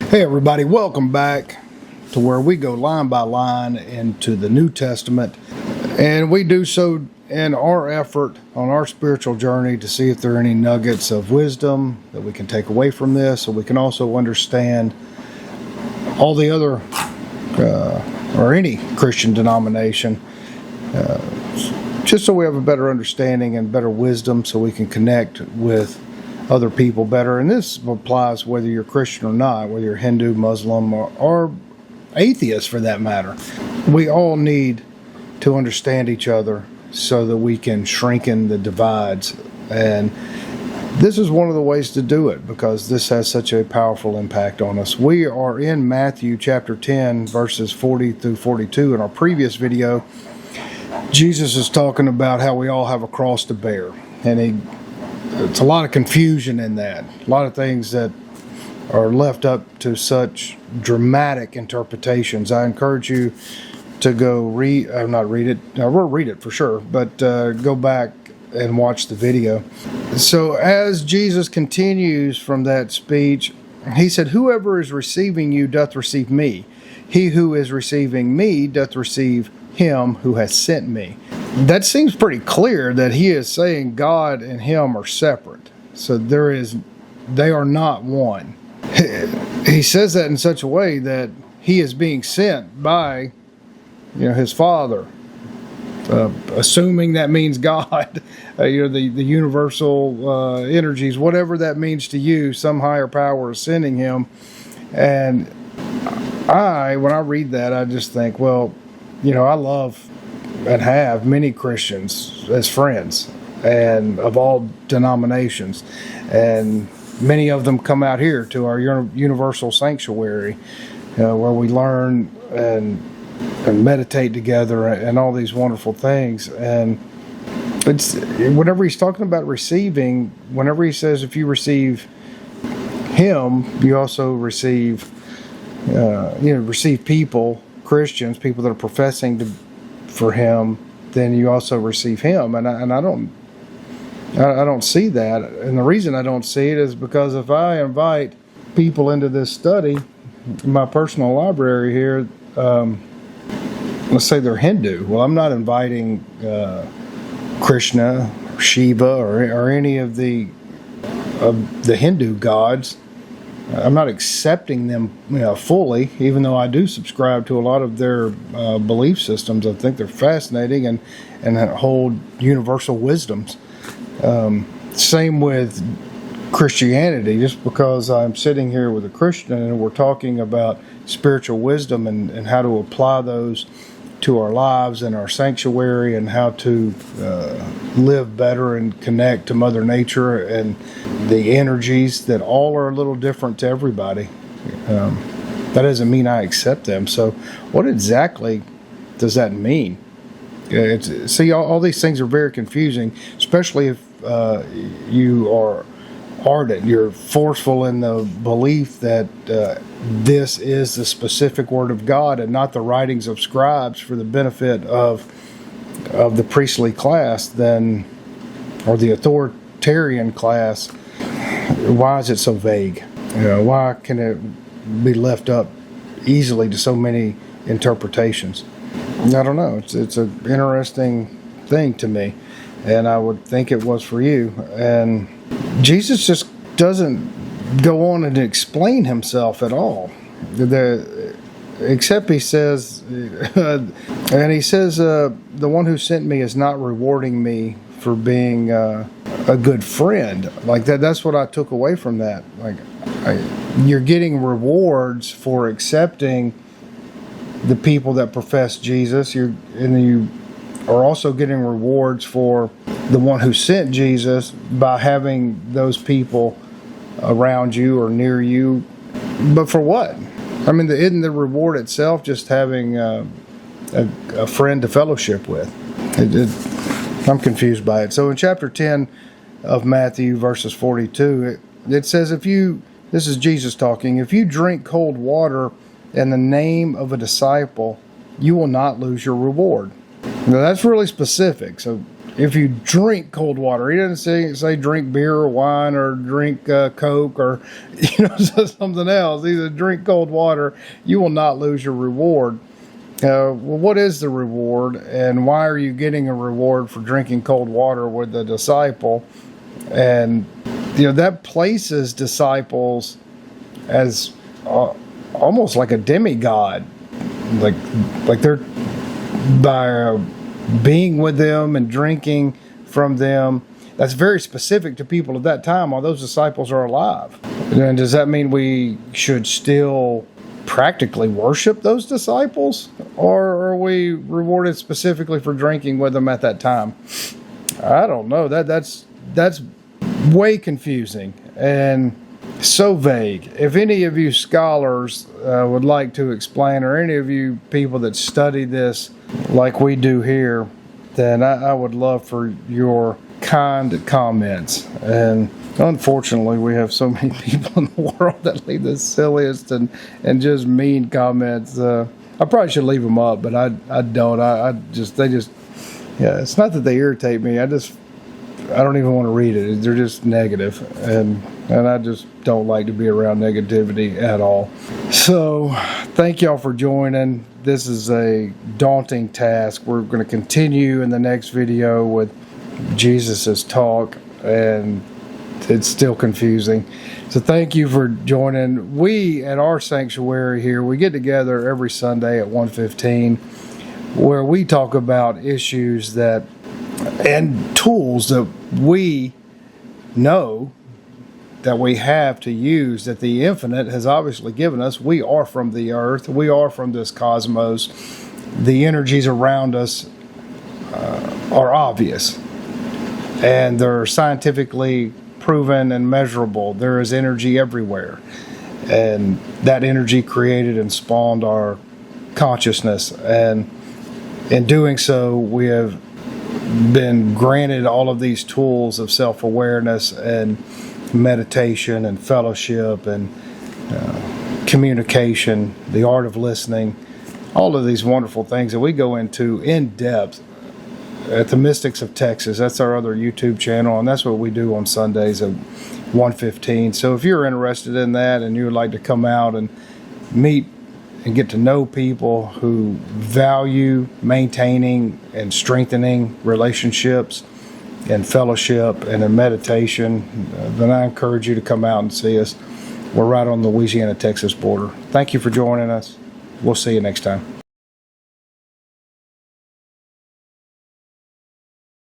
Hey everybody, welcome back to where we go line by line into the New Testament, and we do so in our effort on our spiritual journey to see if there are any nuggets of wisdom that we can take away from this, so we can also understand all the other or any Christian denomination, just so we have a better understanding and better wisdom, so we can connect with other people better. And this applies whether you're Christian or not, whether you're Hindu, Muslim, or atheist for that matter. We all need to understand each other so that we can shrinken the divides. And this is one of the ways to do it, because this has such a powerful impact on us. We are in Matthew chapter 10, verses 40 through 42. In our previous video, Jesus is talking about how we all have a cross to bear. And it's a lot of confusion in that. A lot of things that are left up to such dramatic interpretations. I encourage you to go not read it. I will read it for sure, but go back and watch the video. So as Jesus continues from that speech, he said, "Whoever is receiving you doth receive me. He who is receiving me doth receive him who has sent me." That seems pretty clear that he is saying God and him are separate. So they are not one. He says that in such a way that he is being sent by, his Father. Assuming that means God, the universal energies, whatever that means to you, some higher power is sending him. And when I read that, I just think, well, I love and have many Christians as friends, and of all denominations, and many of them come out here to our universal sanctuary, where we learn and meditate together and all these wonderful things. And it's whenever he's talking about receiving, whenever he says if you receive him, you also receive receive people, Christians, people that are professing for him, then you also receive him. And I don't see that. And the reason I don't see it is because if I invite people into this study, my personal library here, let's say they're Hindu. Well, I'm not inviting Krishna, Shiva, or any of the Hindu gods. I'm not accepting them fully, even though I do subscribe to a lot of their belief systems. I think they're fascinating and hold universal wisdoms. Same with Christianity. Just because I'm sitting here with a Christian and we're talking about spiritual wisdom and how to apply those to our lives and our sanctuary, and how to live better and connect to Mother Nature and the energies that all are a little different to everybody. That doesn't mean I accept them. So what exactly does that mean? See, all these things are very confusing, especially if you are ardent, you're forceful in the belief that this is the specific word of God and not the writings of scribes for the benefit of the priestly class, or the authoritarian class. Why is it so vague? Why can it be left up easily to so many interpretations? I don't know. It's an interesting thing to me, and I would think it was for you. And Jesus just doesn't go on and explain himself at all. Except he says, and he says, the one who sent me is not rewarding me for being a good friend. Like that's what I took away from that. Like you're getting rewards for accepting the people that profess Jesus. You are also getting rewards for the one who sent Jesus by having those people around you or near you. But for what? I mean, isn't the reward itself just having a friend to fellowship with? I'm confused by it. So in chapter 10 of Matthew, verses 42, it says, this is Jesus talking, "If you drink cold water in the name of a disciple, you will not lose your reward." Now that's really specific. So if you drink cold water, he doesn't say drink beer or wine or drink Coke or something else. He said drink cold water, you will not lose your reward. Well, what is the reward, and why are you getting a reward for drinking cold water with the disciple? And that places disciples as almost like a demigod, like they're by being with them and drinking from them. That's very specific to people at that time while those disciples are alive. And does that mean we should still practically worship those disciples, or are we rewarded specifically for drinking with them at that time? I don't know. That's way confusing and so vague. If any of you scholars would like to explain, or any of you people that study this like we do here, then I would love for your kind comments. And unfortunately, we have so many people in the world that leave the silliest and just mean comments. I probably should leave them up, but I don't. It's not that they irritate me. I don't even want to read it. They're just negative, and I just don't like to be around negativity at all. So thank y'all for joining. This is a daunting task. We're going to continue in the next video with Jesus's talk, and it's still confusing. So thank you for joining. We at our sanctuary here, we get together every Sunday at 1:15, where we talk about issues and tools that we know that we have to use, that the infinite has obviously given us. We are from the earth. We are from this cosmos. The energies around us are obvious, and they're scientifically proven and measurable. There is energy everywhere, and that energy created and spawned our consciousness, and in doing so, we have been granted all of these tools of self-awareness and meditation and fellowship and communication, the art of listening, all of these wonderful things that we go into in depth at the Mystics of Texas. That's our other YouTube channel, and that's what we do on Sundays at 1:15. So if you're interested in that and you would like to come out and meet and get to know people who value maintaining and strengthening relationships and fellowship and in meditation, then I encourage you to come out and see us. We're right on the Louisiana-Texas border. Thank you for joining us. We'll see you next time.